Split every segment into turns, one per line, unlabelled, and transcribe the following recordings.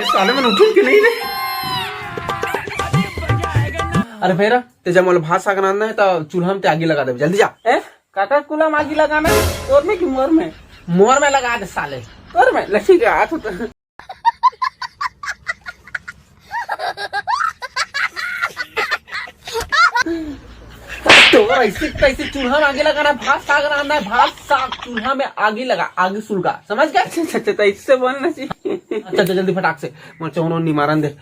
साले मन उठून की नहीं रे। अरे फेरा तेजा मोल भात साग रांधना है तो चूल्हा में आगी लगा दे, जल्दी जा।
काका चूल्हा में आगी लगाना है तोर में कि मोर में?
मोर में लगा दे साले।
तोर में लक्ष्मी के हाथ होता है।
तो ऐसे चूल्हा में आगे लगाना है, भात साग रांधना है, भात साग चूल्हा में आगी लगा, आगी सुलगा, समझ गया?
अच्छा इससे बनना चाहिए।
अच्छा जल्दी फटाक से मोर चौनो निमारन दे।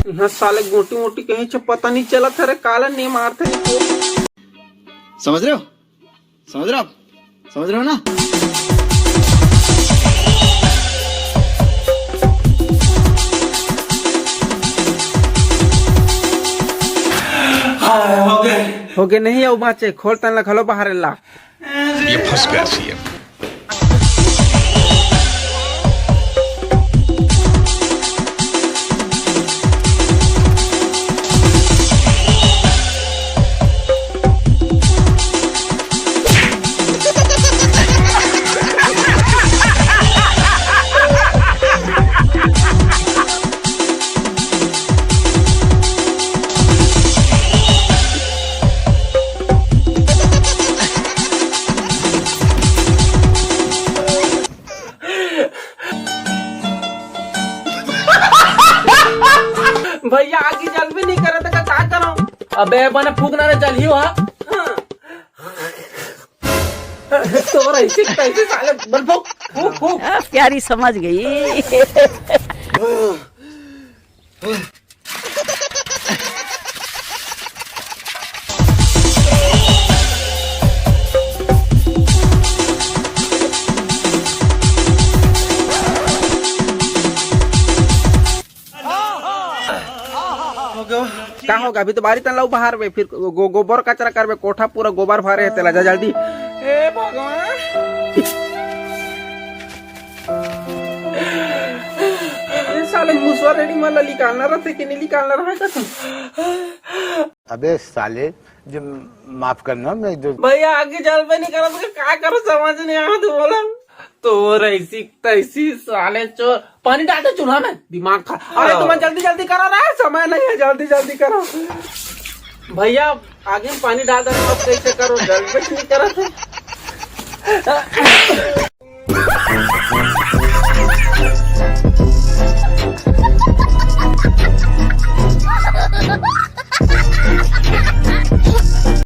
यहाँ साले गोटी मोटी कहीं से पता नहीं चला था रे, काला नहीं मारते।
समझ रहे हो? समझ रहे हो आप? समझ रहे हो ना?
हो गए नहीं अब बाचे खोल तन खलो बाहर ला।
ये फंस गया सीएम।
भैया आगे जल भी नहीं करे तो क्या करो?
अबे बने फूकना रे, जल ही हो।
तो ऐसे कैसे साले बल फूक फूक फूक।
प्यारी समझ गई।
क्या होगा अभी तो बारी तन लाऊ बाहर में, फिर गोबर कचरा करबे, कोठा पूरा गोबर भरे है तेला। जा जल्दी। ए भगवान ये साले मुसवा रेडी माला निकालना रहते कि नहीं निकालना रहा कसम।
अबे साले जो माफ करना, मैं जो
भैया आगे जल पे नहीं करा तो क्या करो समझ नहीं आया। तू बोला तो ऐसी तैसी साले चोर।
पानी डाल दे चूल्हा में, दिमाग खा।
अरे तुम जल्दी जल्दी करो ना, समय नहीं है, जल्दी जल्दी करो। भैया आगे में पानी डाल दे, अब कैसे करो? जल्दी नहीं करा थे।